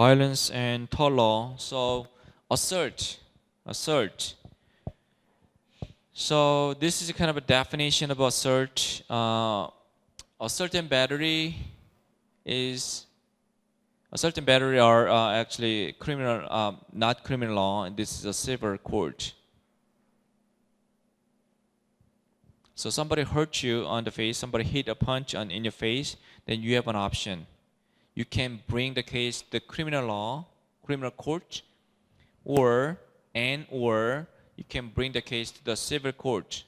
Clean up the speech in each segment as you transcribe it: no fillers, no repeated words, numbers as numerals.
Violence and tort law. So assert. So this is kind of a definition of assert. Assault and battery are actually criminal, not criminal law, and this is a civil court. So somebody hurt you on the face, somebody hit a punch in your face, then you have an option. You can bring the case to the criminal court, or you can bring the case to the civil court.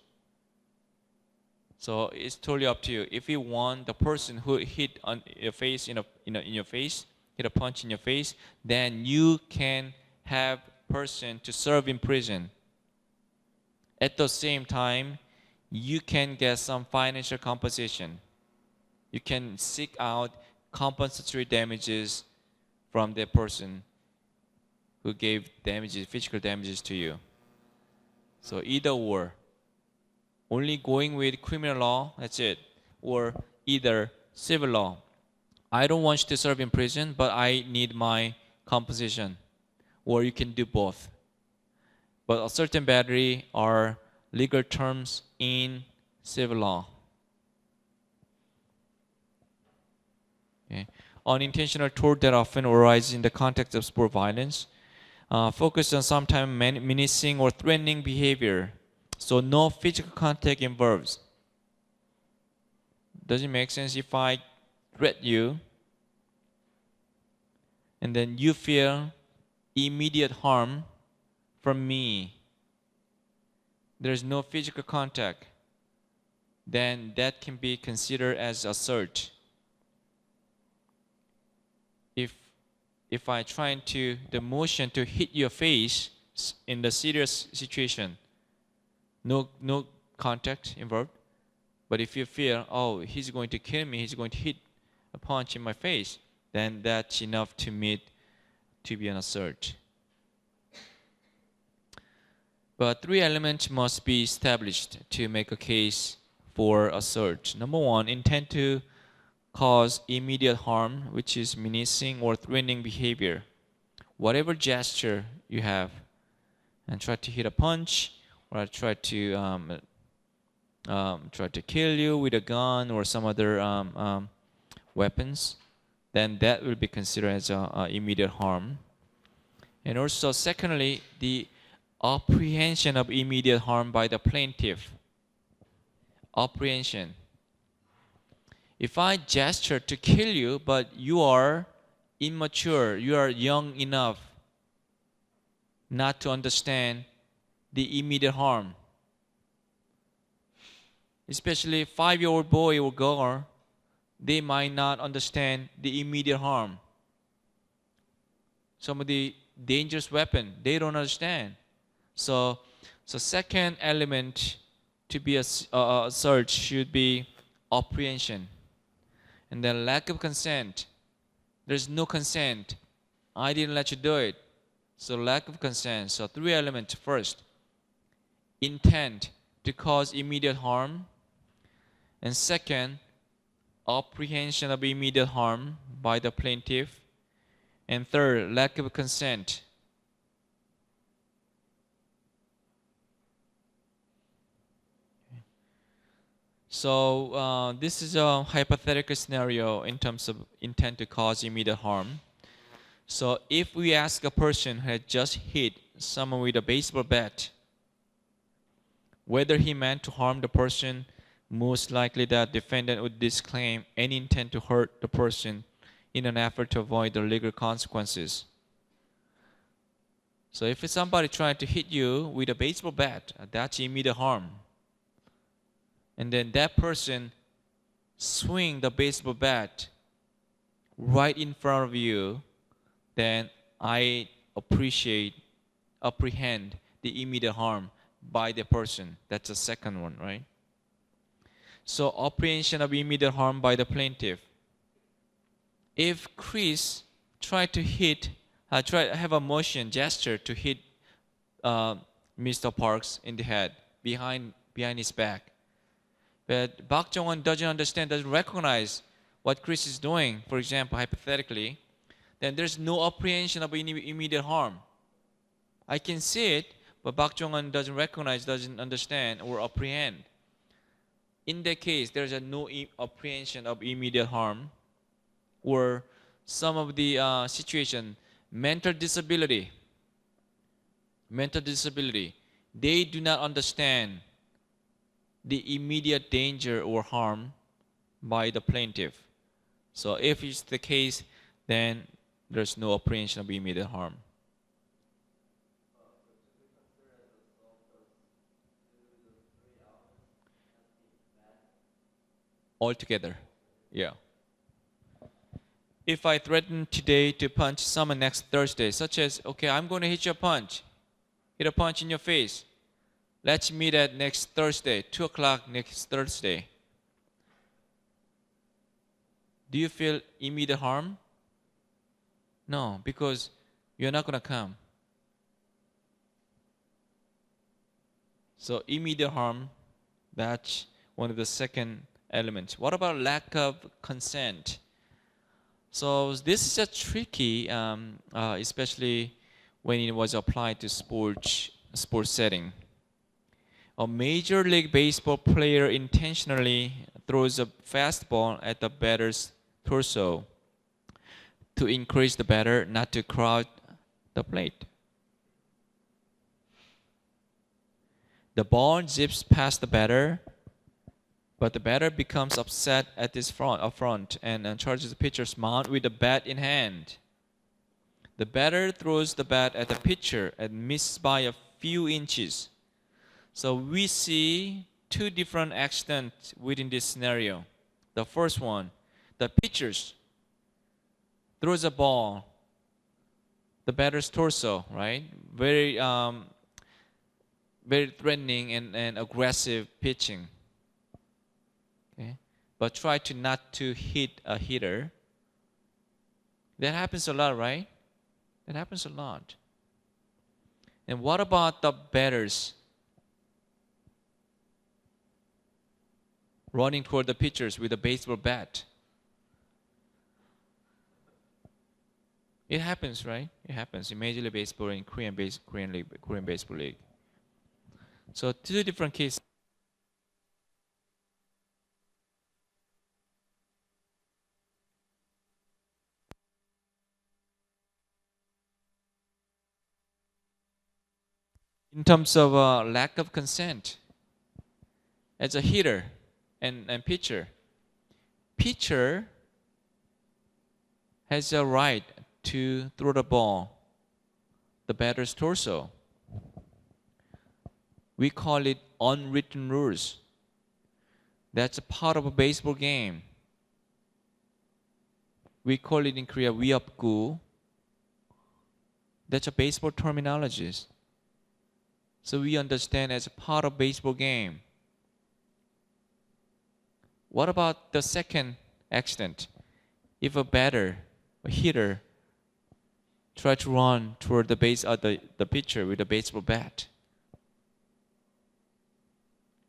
So it's totally up to you. If you want the person who hit on your face, in your face, hit a punch in your face, then you can have person to serve in prison. At the same time, you can get some financial compensation. You can seek out compensatory damages from the person who gave damages, physical damages to you. So either or. Only going with criminal law, that's it. Or either civil law. I don't want you to serve in prison, but I need my compensation. Or you can do both. But assault and battery are legal terms in civil law. Okay. Unintentional tort that often arises in the context of sport violence focus on sometimes menacing or threatening behavior. So no physical contact involves. Does it make sense if I threat you and then you feel immediate harm from me? There's no physical contact. Then that can be considered as assault. If I try to the motion to hit your face in the serious situation, no contact involved. But if you feel, oh, he's going to kill me, he's going to hit a punch in my face, then that's enough to be an assault. But 3 elements must be established to make a case for assault. Number 1, intent to cause immediate harm, which is menacing or threatening behavior. Whatever gesture you have, and try to hit a punch, or try to kill you with a gun or some other weapons, then that will be considered as immediate harm. And also, secondly, the apprehension of immediate harm by the plaintiff. Apprehension. If I gesture to kill you, but you are immature, you are young enough not to understand the immediate harm. Especially 5-year-old boy or girl, they might not understand the immediate harm. Some of the dangerous weapon, they don't understand. So second element to be a search should be apprehension. And then lack of consent. There's no consent. I didn't let you do it. So lack of consent. So 3 elements. First, intent to cause immediate harm. And second, apprehension of immediate harm by the plaintiff. And third, lack of consent. So this is a hypothetical scenario in terms of intent to cause immediate harm. So if we ask a person who had just hit someone with a baseball bat, whether he meant to harm the person, most likely that defendant would disclaim any intent to hurt the person in an effort to avoid the legal consequences. So if somebody trying to hit you with a baseball bat, that's immediate harm. And then that person swing the baseball bat right in front of you, then I apprehend the immediate harm by the person. That's the second one, right? So apprehension of immediate harm by the plaintiff. If Chris tried to have a motion gesture to hit Mr. Parks in the head behind his back, but Park Jong-won doesn't recognize what Chris is doing. For example, hypothetically, then there's no apprehension of immediate harm. I can see it, but Park Jong-un doesn't recognize, doesn't understand or apprehend. In that case, there's no apprehension of immediate harm, or some of the situation, mental disability, they do not understand the immediate danger or harm by the plaintiff. So if it's the case, then there's no apprehension of immediate harm. Altogether, yeah. If I threaten today to punch someone next Thursday, such as, okay, I'm going to hit you a punch in your face. Let's meet at next Thursday, 2 o'clock next Thursday. Do you feel immediate harm? No, because you're not going to come. So immediate harm, that's one of the second elements. What about lack of consent? So this is a tricky, especially when it was applied to sports setting. A Major League Baseball player intentionally throws a fastball at the batter's torso to encourage the batter not to crowd the plate. The ball zips past the batter, but the batter becomes upset at his front and charges the pitcher's mound with the bat in hand. The batter throws the bat at the pitcher and misses by a few inches. So we see two different accidents within this scenario. The first one, the pitcher throws a ball, the batter's torso, right? Very threatening and aggressive pitching. Okay? But try to not to hit a hitter. That happens a lot, right? That happens a lot. And what about the batters running toward the pitchers with a baseball bat? It happens, right? It happens in Major League Baseball and Korean Baseball League. So two different cases. In terms of lack of consent, as a hitter and pitcher has a right to throw the ball, the batter's torso. We call it unwritten rules. That's a part of a baseball game. We call it in Korea 위협구. That's a baseball terminology. So we understand as a part of baseball game. What about the second accident? If a batter, a hitter, try to run toward the pitcher with a baseball bat,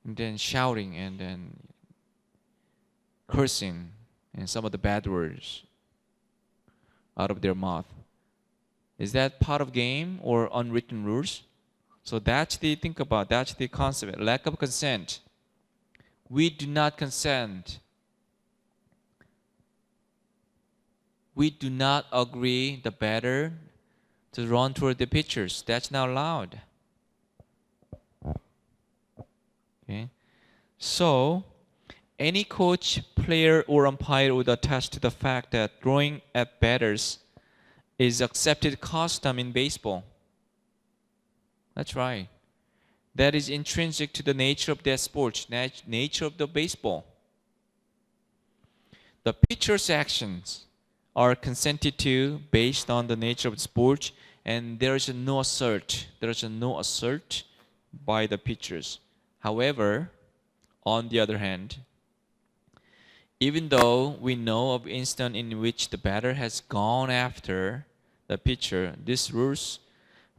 and then shouting and then cursing and some of the bad words out of their mouth. Is that part of game or unwritten rules? So that's the concept, lack of consent. We do not consent. We do not agree the batter to run toward the pitchers. That's not allowed. Okay. So any coach, player, or umpire would attest to the fact that throwing at batters is accepted custom in baseball. That's right. That is intrinsic to the nature of that sport, nature of the baseball. The pitcher's actions are consented to based on the nature of the sport, and there is no assert by the pitchers. However, on the other hand, even though we know of instance in which the batter has gone after the pitcher, this rules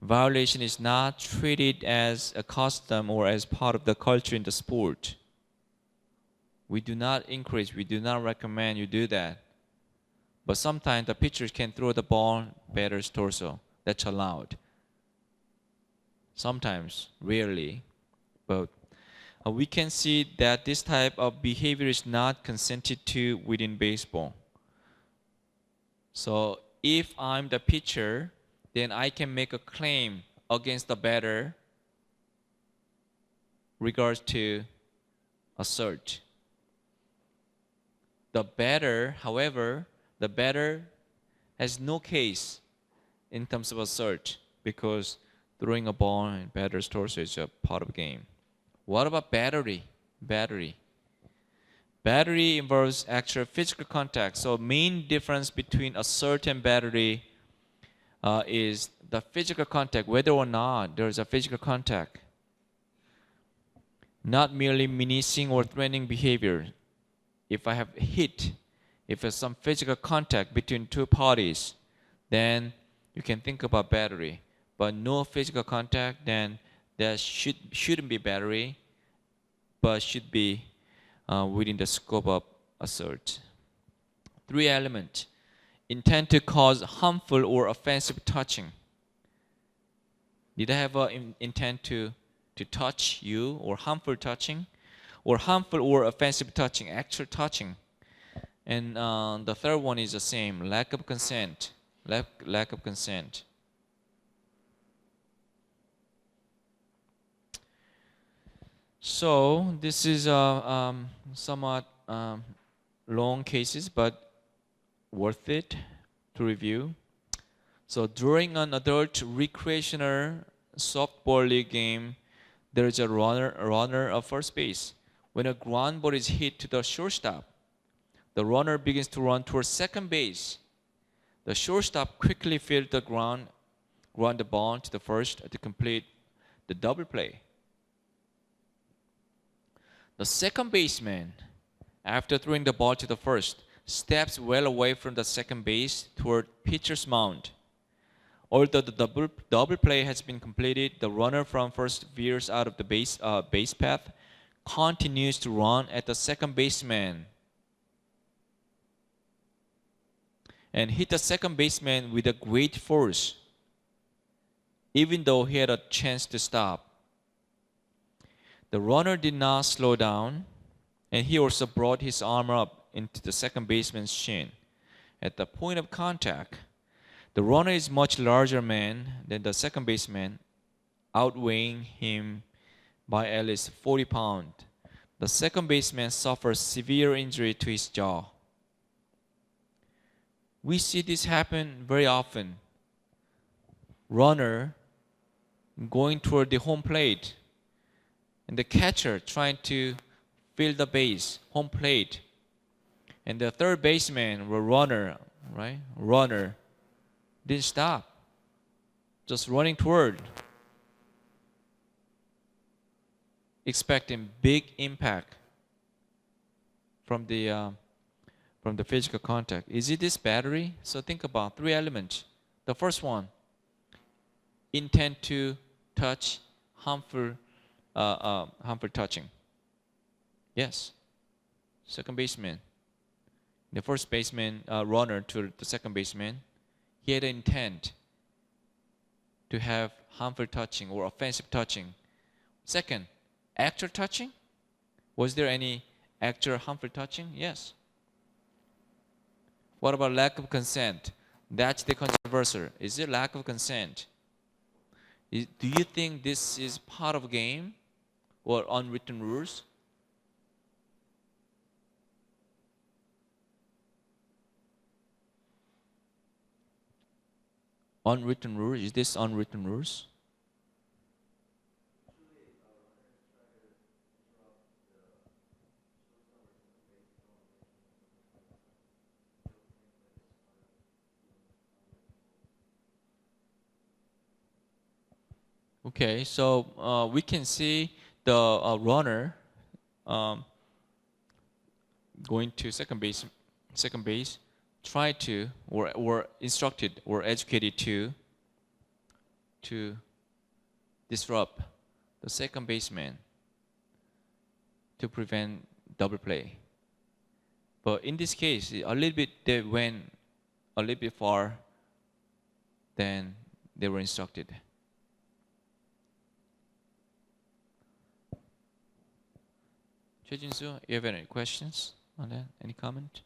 violation is not treated as a custom or as part of the culture in the sport. We do not encourage, we do not recommend you do that. But sometimes the pitcher can throw the ball batter's torso. That's allowed. Sometimes, rarely, but we can see that this type of behavior is not consented to within baseball. So if I'm the pitcher, then I can make a claim against the batter regards to assert. The batter, however, the batter has no case in terms of assert because throwing a ball in batter's torso is a part of the game. What about battery? Battery involves actual physical contact. So main difference between assert and battery is the physical contact, whether or not there is a physical contact. Not merely menacing or threatening behavior. If I have hit, if there's some physical contact between two parties, then you can think about battery. But no physical contact, then there shouldn't be battery, but should be within the scope of assert. 3 elements. Intent to cause harmful or offensive touching. Did I have an intent to touch you, or harmful touching, or harmful or offensive touching, actual touching? And the third one is the same, lack of consent. Lack of consent. So this is somewhat long cases, but worth it to review. So during an adult recreational softball league game, there is a runner at first base. When a ground ball is hit to the shortstop, the runner begins to run towards second base. The shortstop quickly fields the ground the ball to the first to complete the double play. The second baseman, after throwing the ball to the first, steps well away from the second base toward pitcher's mound. Although the double play has been completed, the runner from first veers out of the base path, continues to run at the second baseman, and hit the second baseman with a great force, even though he had a chance to stop. The runner did not slow down, and he also brought his arm up into the second baseman's shin. At the point of contact, the runner is much larger man than the second baseman, outweighing him by at least 40 pounds. The second baseman suffers severe injury to his jaw. We see this happen very often. Runner going toward the home plate, and the catcher trying to field the base, home plate. And the third baseman, or runner, didn't stop, just running toward, expecting big impact from the physical contact. Is it this battery? So think about 3 elements. The first one, intent to touch, harmful touching. Yes. Second baseman. The first baseman, runner to the second baseman, he had an intent to have harmful touching or offensive touching. Second, actual touching. Was there any actual harmful touching? Yes. What about lack of consent? That's the controversial. Is it lack of consent? Do you think this is part of a game or unwritten rules? Unwritten rules? Is this unwritten rules? Okay, so we can see the runner going to second base, try to or instructed or educated to disrupt the second baseman to prevent double play. But in this case, a little bit they went a little bit far than they were instructed. Choi Jin-soo, you have any questions on that? Any comment?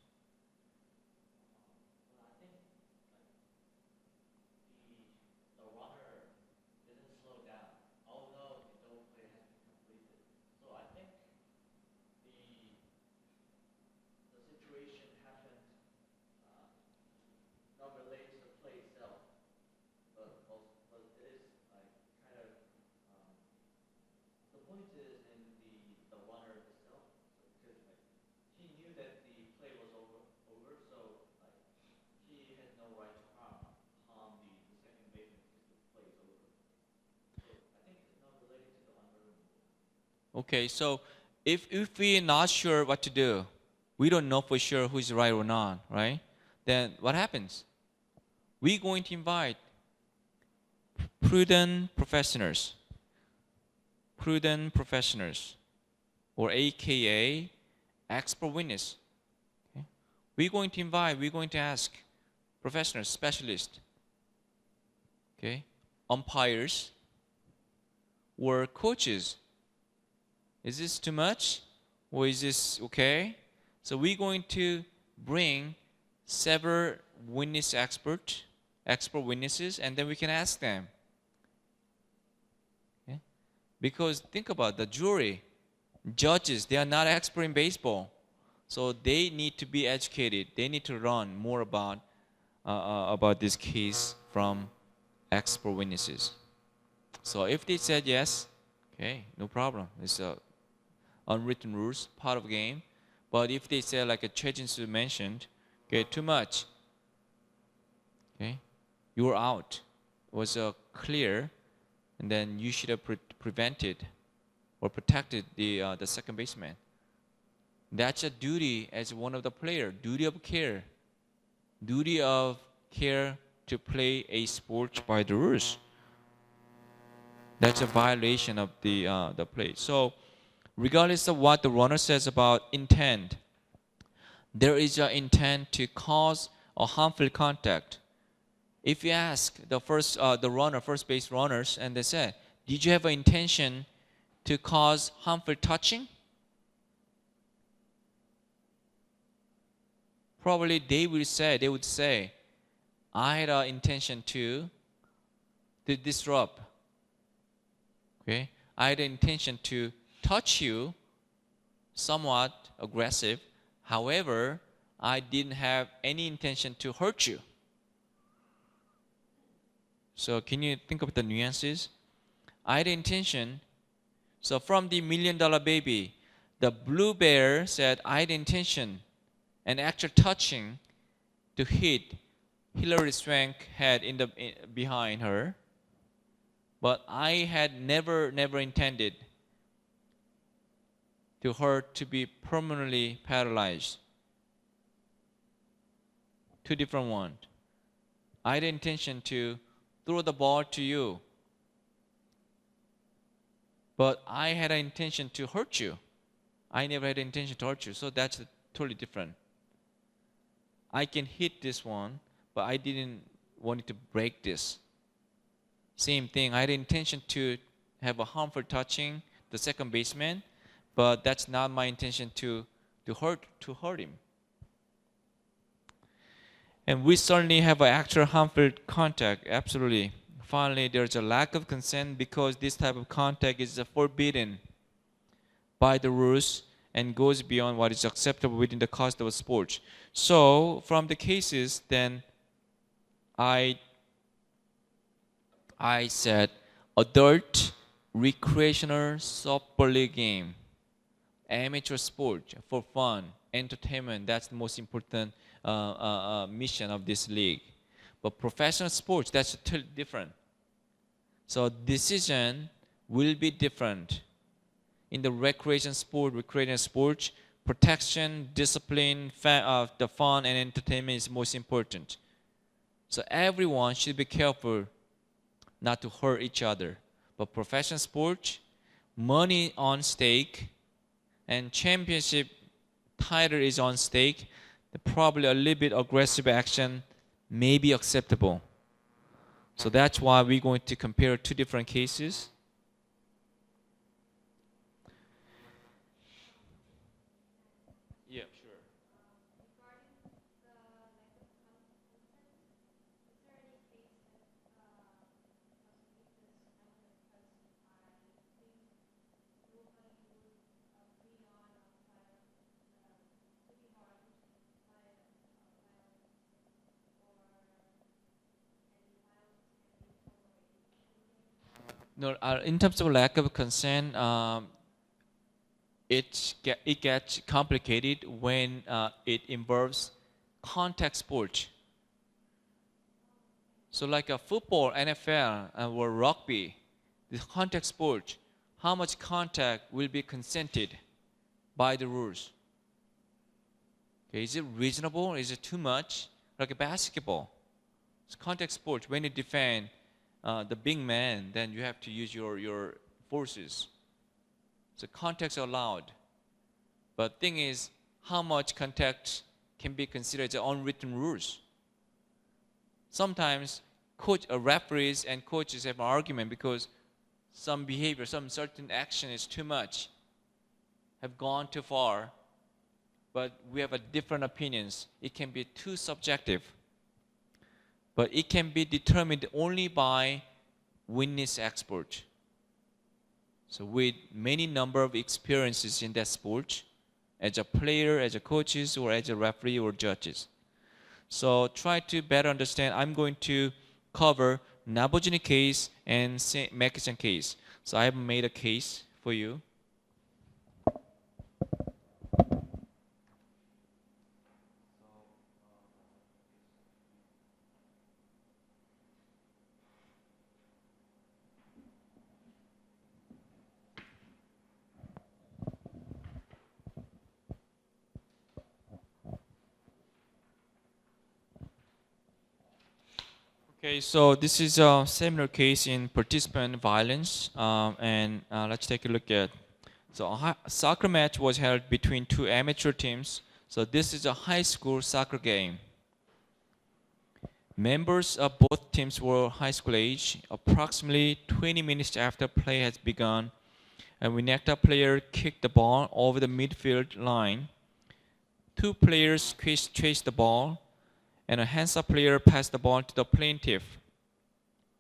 Okay, so if we're not sure what to do, we don't know for sure who's right or not, right? Then what happens? We're going to invite prudent professionals, or AKA expert witness. Okay? We're going to ask professionals, specialists, okay, umpires, or coaches. Is this too much? Or is this okay? So we're going to bring several expert witnesses, and then we can ask them. Okay? Because think about the jury, judges, they are not expert in baseball. So they need to be educated. They need to learn more about this case from expert witnesses. So if they said yes, okay, no problem. It's unwritten rules, part of the game. But if they say, like Choi Jin-soo mentioned, okay, too much, okay, you're out. It was clear, and then you should have prevented or protected the second baseman. That's a duty as one of the player. Duty of care to play a sport by the rules. That's a violation of the play. So, regardless of what the runner says about intent, there is an intent to cause a harmful contact. If you ask the first base runners, and they say, "Did you have an intention to cause harmful touching?" Probably they would say, "I had an intention to disrupt. Okay, I had an intention to touch you, somewhat aggressive. However, I didn't have any intention to hurt you." So can you think of the nuances? I had intention. So from the $1 Million Baby, the blue bear said, "I had intention, an actual touching, to hit Hilary Swank's head behind her, but I had never intended to her to be permanently paralyzed." Two different ones. I had intention to throw the ball to you, but I had an intention to hurt you. I never had an intention to hurt you. So that's totally different. I can hit this one, but I didn't want it to break this. Same thing. I had intention to have a harmful touching the second baseman, but that's not my intention to hurt him. And we certainly have an actual harmful contact, absolutely. Finally, there's a lack of consent because this type of contact is forbidden by the rules and goes beyond what is acceptable within the context of sports. So, from the cases, then I said adult recreational softball league game, amateur sport for fun, entertainment. That's the most important mission of this league. But professional sports, that's totally different. So decision will be different. In the recreational sports, protection, discipline, the fun and entertainment is most important. So everyone should be careful not to hurt each other. But professional sports, money on stake, and championship title is on stake. Probably a little bit aggressive action may be acceptable. So that's why we're going to compare two different cases. Yeah, sure. No, in terms of lack of consent, it gets complicated when it involves contact sport. So like a football, NFL, or rugby, the contact sport, how much contact will be consented by the rules? Okay, is it reasonable? Is it too much? Like a basketball, it's contact sport. When you defend the big man, then you have to use your forces. So contacts are allowed. But thing is, how much contact can be considered as unwritten rules? Sometimes referees and coaches have an argument because some behavior, some certain action is too much, have gone too far, but we have a different opinions. It can be too subjective, but it can be determined only by witness expert. So with many number of experiences in that sport, as a player, as a coaches, or as a referee or judges. So try to better understand. I'm going to cover Nabojini case and Mekichan case. So I have made a case for you. Okay, so this is a similar case in participant violence, and let's take a look at. So a soccer match was held between two amateur teams. So this is a high school soccer game. Members of both teams were high school age. Approximately 20 minutes after play has begun, a Winekta player kicked the ball over the midfield line. Two players chased the ball, and a hands-up player passed the ball to the plaintiff,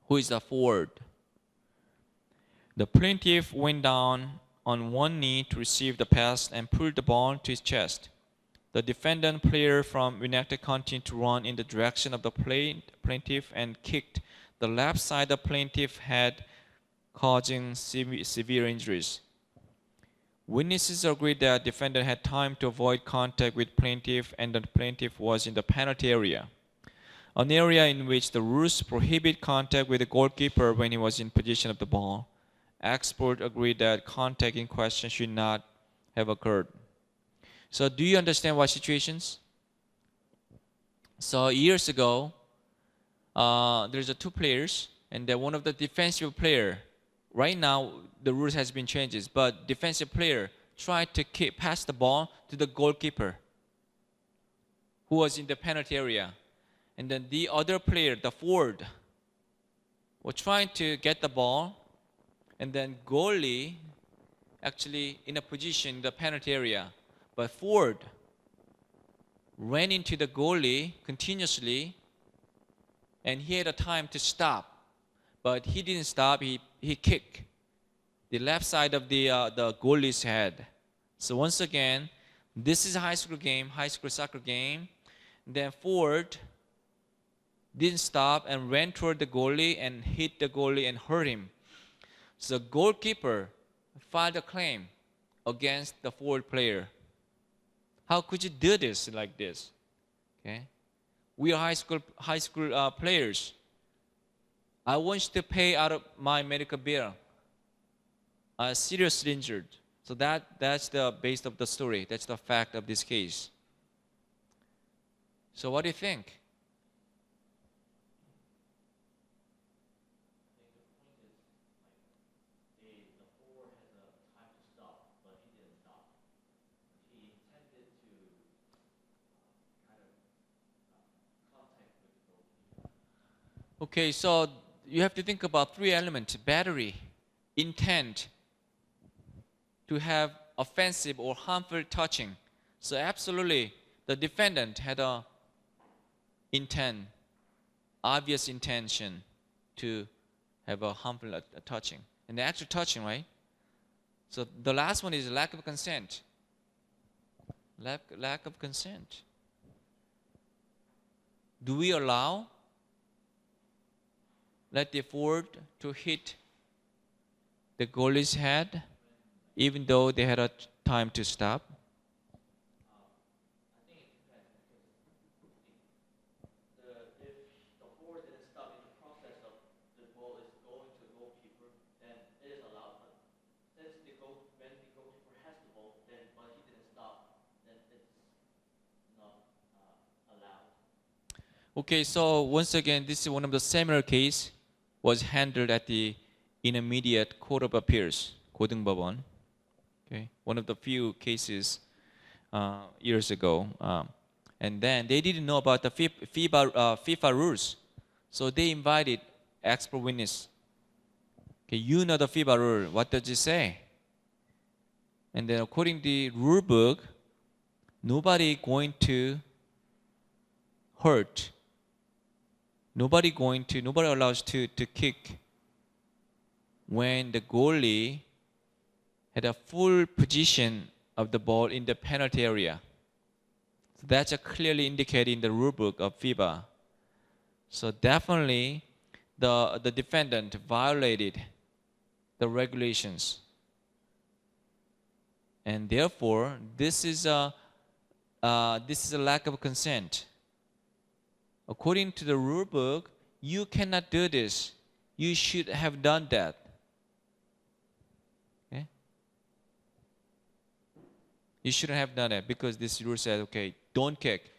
who is a forward. The plaintiff went down on one knee to receive the pass and pulled the ball to his chest. The defendant player from Winekta continued to run in the direction of the plaintiff and kicked the left side of the plaintiff's head, causing severe injuries. Witnesses agreed that the defendant had time to avoid contact with plaintiff and the plaintiff was in the penalty area, an area in which the rules prohibit contact with the goalkeeper when he was in possession of the ball. Experts agreed that contact in question should not have occurred. So do you understand what situations? So years ago, there's two players, and then one of the defensive player. Right now, the rules has been changed, but defensive player tried to pass the ball to the goalkeeper, who was in the penalty area, and then the other player, the forward, was trying to get the ball, and then goalie actually in a position in the penalty area, but forward ran into the goalie continuously, and he had a time to stop, but he didn't stop. He kicked the left side of the goalie's head. So once again, this is a high school game, high school soccer game. Then forward didn't stop and ran toward the goalie and hit the goalie and hurt him. So the goalkeeper filed a claim against the forward player. How could you do this like this? Okay, we are high school players. I want you to pay out of my medical bill. Seriously injured. So that's the base of the story. That's the fact of this case. So what do you think? Okay, so you have to think about three elements: battery, intent to have offensive or harmful touching. So absolutely, the defendant had a intent, obvious intention to have a harmful touching. And the actual touching, right? So the last one is lack of consent. Lack of consent. Do we let the forward to hit the goalie's head even though they had a time to stop? Okay, so once again, this is one of the similar case was handled at the Intermediate Court of Appeals, 고등법원. Okay, one of the few cases years ago, and then they didn't know about the FIFA rules, so they invited expert witness. Okay, you know the FIFA rule. What does it say? And then according to the rule book, nobody going to hurt. Nobody allows to kick when the goalie had a full position of the ball in the penalty area. So that's clearly indicated in the rule book of FIBA. So definitely the defendant violated the regulations. And therefore, this is a lack of consent. According to the rule book, you cannot do this. You should have done that. Okay? You shouldn't have done it because this rule says, okay, don't kick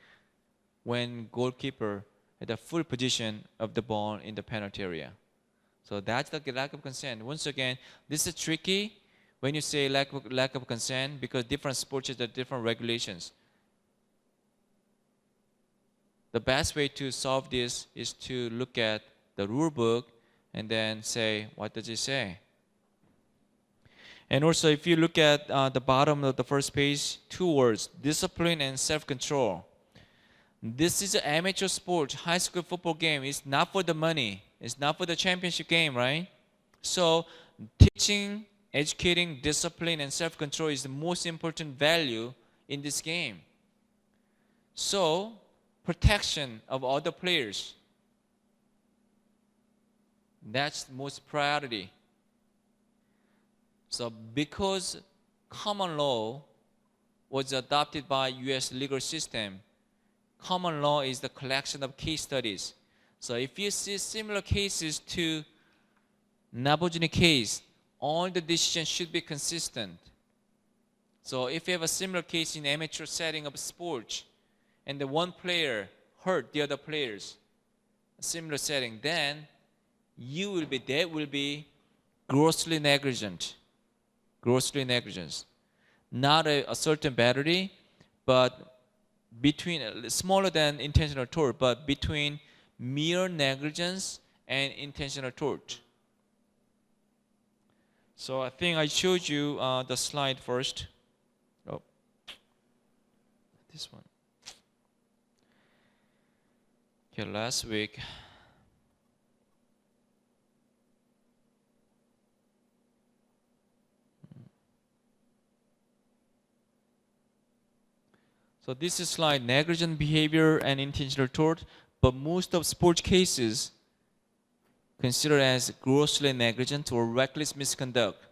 when goalkeeper had a full position of the ball in the penalty area. So that's the lack of consent. Once again, this is tricky when you say lack of consent because different sports have different regulations. The best way to solve this is to look at the rule book and then say, what does it say? And also, if you look at the bottom of the first page, two words, discipline and self-control. This is an amateur sport, high school football game. It's not for the money. It's not for the championship game, right? So teaching, educating, discipline, and self-control is the most important value in this game. So protection of other players, that's the most priority. So because common law was adopted by US legal system, common law is the collection of case studies. So if you see similar cases to Nabojini case, all the decisions should be consistent. So if you have a similar case in amateur setting of sports, and the one player hurt the other players, a similar setting, then that will be grossly negligent. Grossly negligence. Not a certain battery, but between smaller than intentional tort, but between mere negligence and intentional tort. So I think I showed you the slide first. Oh, this one. Okay, last week. So this is slide, negligent behavior and intentional tort, but most of sports cases considered as grossly negligent or reckless misconduct.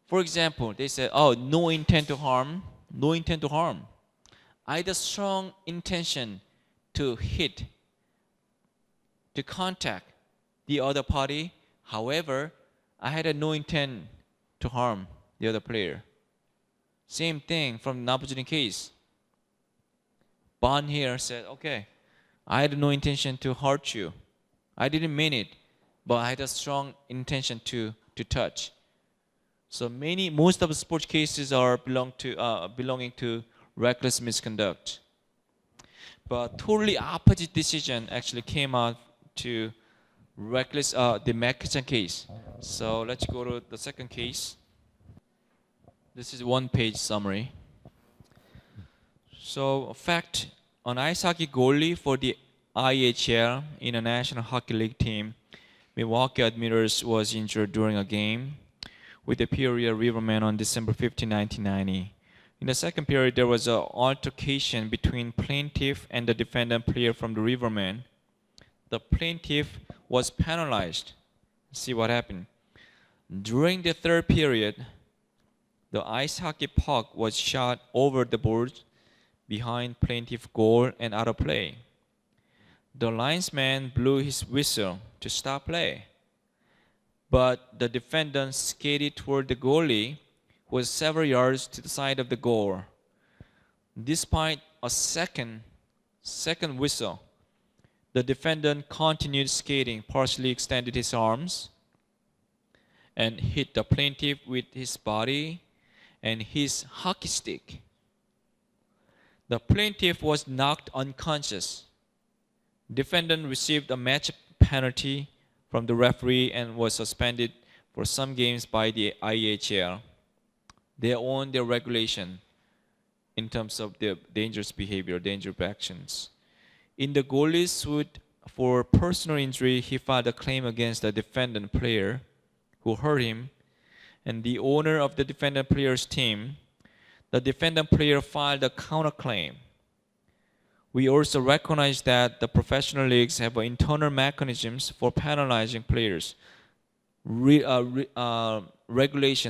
For example, they say, oh, no intent to harm, no intent to harm. I had a strong intention to hit, to contact the other party. However, I had no intent to harm the other player. Same thing from the Nabojini case. Bond here said, okay, I had no intention to hurt you. I didn't mean it, but I had a strong intention to touch. So most of the sports cases are belonging to reckless misconduct. But totally opposite decision actually came out to reckless the McKesson case. So let's go to the second case. This is one-page summary. So, a fact, an ice hockey goalie for the IHL International Hockey League team, Milwaukee Admirals, was injured during a game with the Peoria Rivermen on December 15, 1990. In the second period, there was an altercation between plaintiff and the defendant player from the Rivermen. The plaintiff was penalized. See what happened. During the third period, the ice hockey puck was shot over the boards behind plaintiff goal and out of play. The linesman blew his whistle to stop play, but the defendant skated toward the goalie, who was several yards to the side of the goal. Despite a second whistle, the defendant continued skating, partially extended his arms, and hit the plaintiff with his body and his hockey stick. The plaintiff was knocked unconscious. Defendant received a match penalty from the referee and was suspended for some games by the IHL. They own their regulation in terms of their dangerous behavior, dangerous actions. In the goalie's suit for personal injury, he filed a claim against the defendant player who hurt him and the owner of the defendant player's team. The defendant player filed a counterclaim. We also recognize that the professional leagues have internal mechanisms for penalizing players. Regulation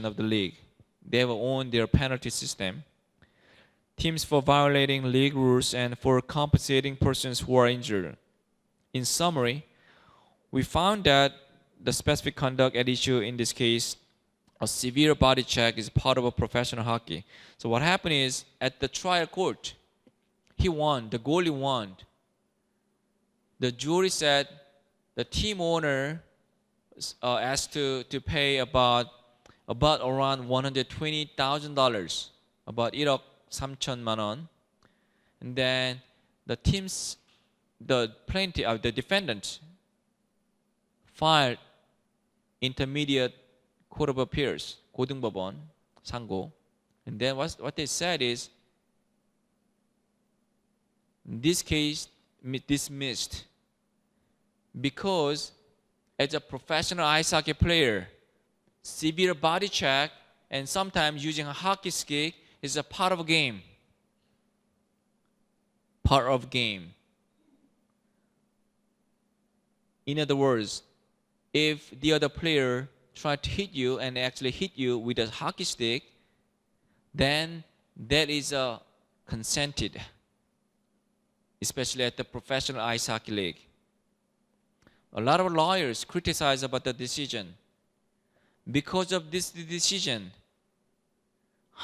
of the league. They have owned their penalty system. Teams for violating league rules and for compensating persons who are injured. In summary, we found that the specific conduct at issue in this case, a severe body check, is part of a professional hockey. So what happened is, at the trial court, he won, the goalie won. The jury said the team owner asked to pay about around $120,000, about 1억 3천만 원. And then the plaintiff, the defendant, filed intermediate court of appeals, 고등법원, 상고. And then what they said is, this case dismissed because as a professional ice hockey player, severe body check and sometimes using a hockey stick is a part of a game. Part of game. In other words, if the other player tried to hit you and actually hit you with a hockey stick, then that is a consented, especially at the professional ice hockey league. A lot of lawyers criticize about the decision. Because of this decision,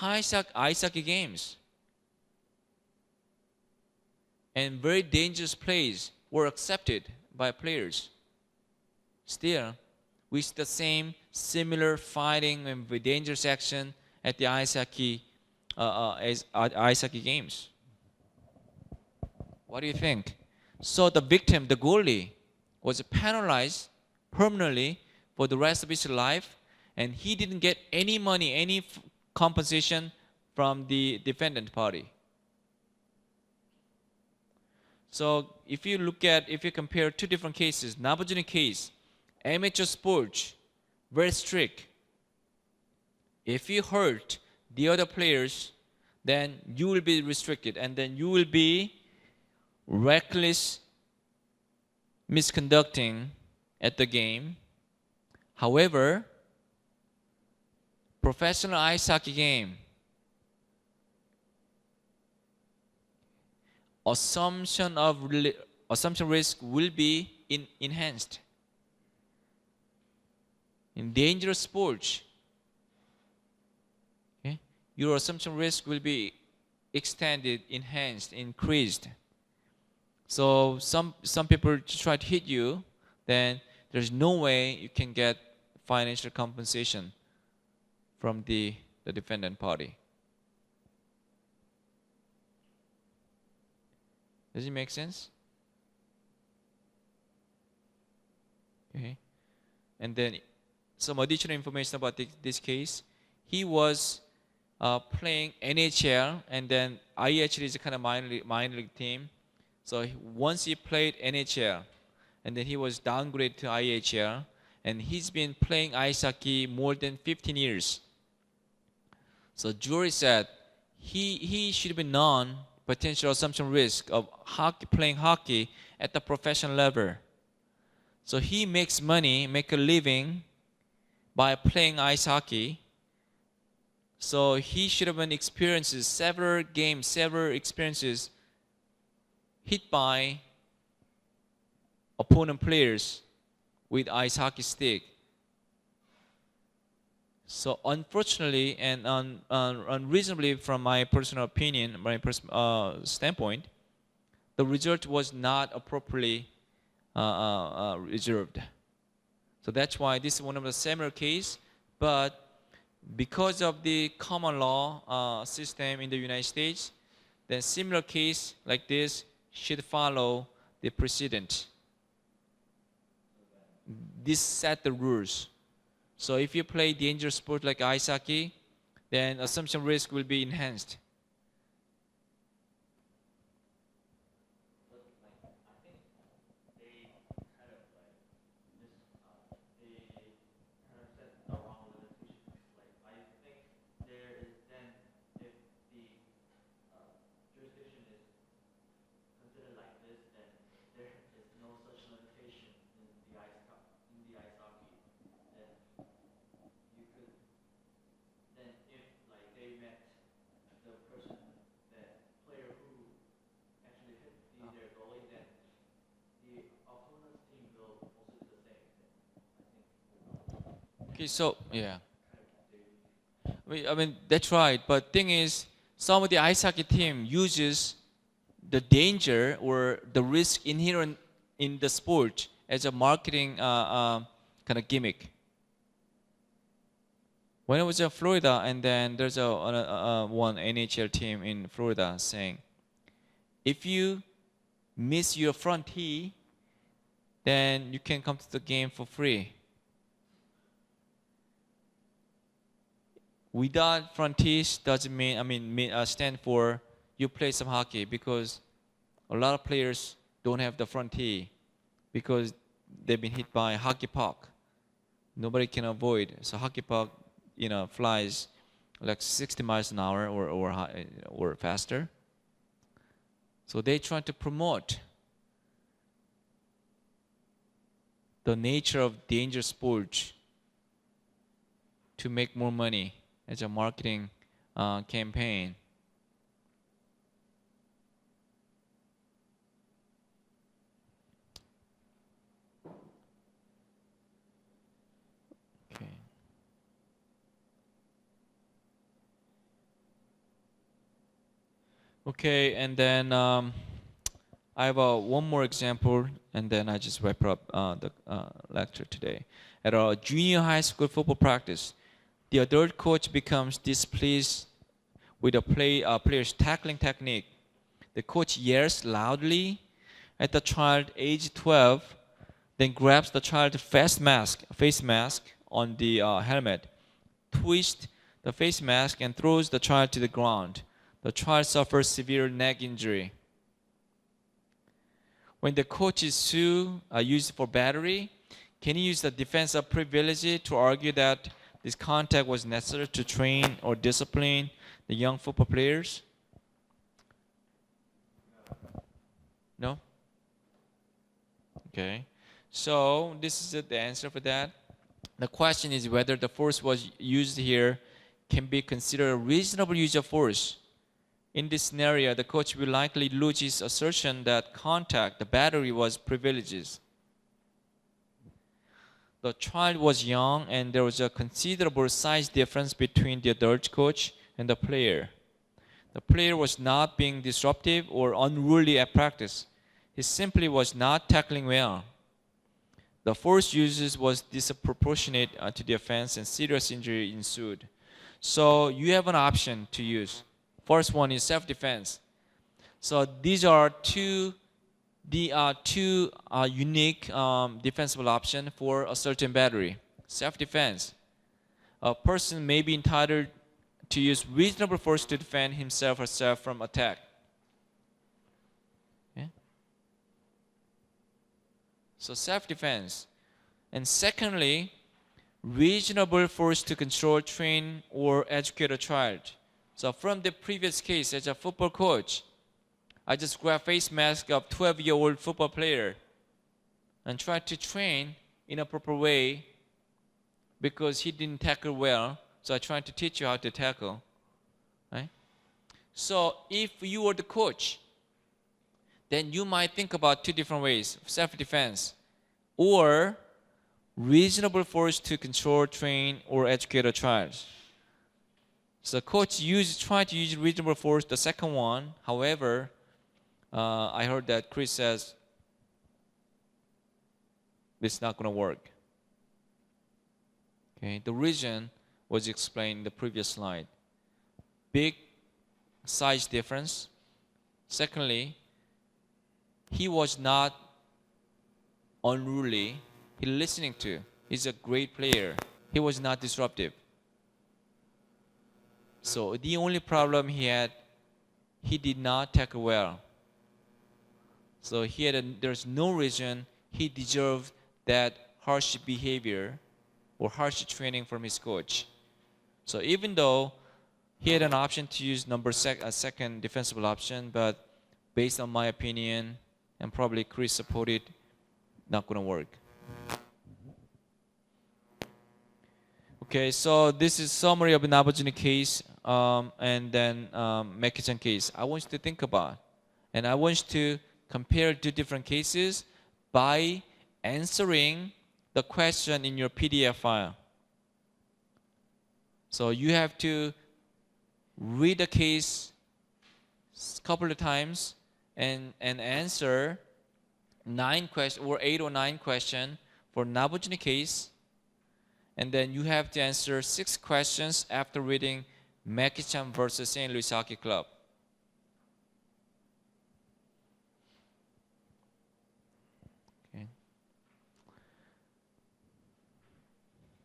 ice hockey games and very dangerous plays were accepted by players. Still, we see the same similar fighting and dangerous action at the ice hockey games. What do you think? So the victim, the goalie, was penalized permanently for the rest of his life, and he didn't get any money, any compensation from the defendant party. So if you compare two different cases, Nabojini case, amateur sports, very strict. If you hurt the other players, then you will be restricted, and then you will be reckless misconducting at the game. However, professional ice hockey game, assumption risk will be enhanced. In dangerous sports, okay, your assumption risk will be extended, enhanced, increased. So some people try to hit you, then there's no way you can get financial compensation from the defendant party. Does it make sense? Okay. And then some additional information about this case. He was playing NHL, and then IHL is a kind of minor league team. So once he played NHL, and then he was downgraded to IHL, and he's been playing ice hockey more than 15 years. So jury said he should be known potential assumption risk of playing hockey at the professional level. So he makes money, make a living by playing ice hockey. So he should have been experiences several games, several experiences hit by opponent players with ice hockey stick. So unfortunately and unreasonably, from my personal opinion, my standpoint, the result was not appropriately reserved. So that's why this is one of the similar case, but because of the common law system in the United States, then similar case like this should follow the precedent. This set the rules. So if you play dangerous sport like ice hockey, then assumption risk will be enhanced. Okay, so yeah, I mean that's right. But thing is, some of the ice hockey team uses the danger or the risk inherent in the sport as a marketing kind of gimmick. When I was in Florida, and then there's one NHL team in Florida saying, if you miss your front tee, then you can come to the game for free. Without front tees doesn't mean stand for you play some hockey, because a lot of players don't have the front tee because they've been hit by a hockey puck. Nobody can avoid. So hockey puck, flies like 60 miles an hour or faster. So they try to promote the nature of dangerous sports to make more money as a marketing campaign. Okay. Okay, and then I have one more example, and then I just wrap up the lecture today. At our junior high school football practice, the adult coach becomes displeased with the player's tackling technique. The coach yells loudly at the child age 12, then grabs the child's face mask on the helmet, twists the face mask, and throws the child to the ground. The child suffers severe neck injury. When the coach is used for battery, can he use the defense of privilege to argue that this contact was necessary to train or discipline the young football players? No? Okay. So this is the answer for that. The question is whether the force was used here can be considered a reasonable use of force. In this scenario, the coach will likely lose his assertion that contact, the battery, was privileges. The child was young, and there was a considerable size difference between the adult coach and the player. The player was not being disruptive or unruly at practice. He simply was not tackling well. The force used was disproportionate to the offense, and serious injury ensued. So you have an option to use. First one is self-defense. So these are two unique defensible options for a certain battery. Self-defense. A person may be entitled to use reasonable force to defend himself or herself from attack. Okay? So self-defense. And secondly, reasonable force to control, train, or educate a child. So from the previous case, as a football coach, I just grab face mask of 12-year-old football player and try to train in a proper way because he didn't tackle well. So I try to teach you how to tackle. Right? So if you were the coach, then you might think about two different ways: self-defense or reasonable force to control, train, or educate a child. So coach try to use reasonable force, the second one. However, I heard that Chris says it's not going to work. Okay, the reason was explained in the previous slide. Big size difference. Secondly, he was not unruly. He listening to. He's a great player. He was not disruptive. So the only problem he had, he did not tackle well. So there's no reason he deserved that harsh behavior or harsh training from his coach. So even though he had an option to use a second defensible option, but based on my opinion, and probably Chris supported, not going to work. Okay, so this is summary of the Nabojini case and then Mekichan case. I want you to think about, and I want you to compare two different cases by answering the question in your PDF file. So you have to read the case a couple of times and answer 8 or 9 questions for Nabojini case. And then you have to answer 6 questions after reading Mekichan versus St. Louis Hockey Club.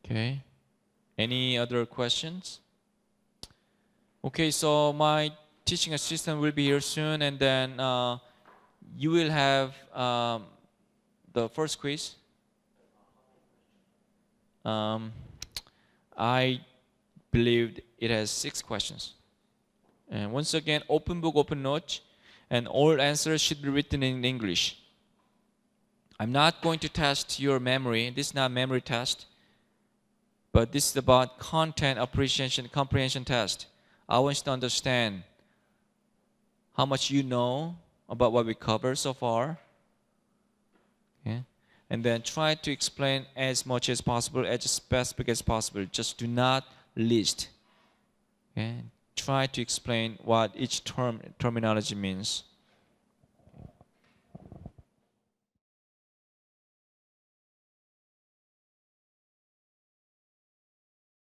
Okay. Any other questions? Okay, so my teaching assistant will be here soon, and then you will have the first quiz. I believe it has 6 questions. And once again, open book, open notes, and all answers should be written in English. I'm not going to test your memory. This is not a memory test. But this is about content appreciation, comprehension test. I want you to understand how much you know about what we covered so far. Okay? And then try to explain as much as possible, as specific as possible. Just do not list. Okay? Try to explain what each terminology means.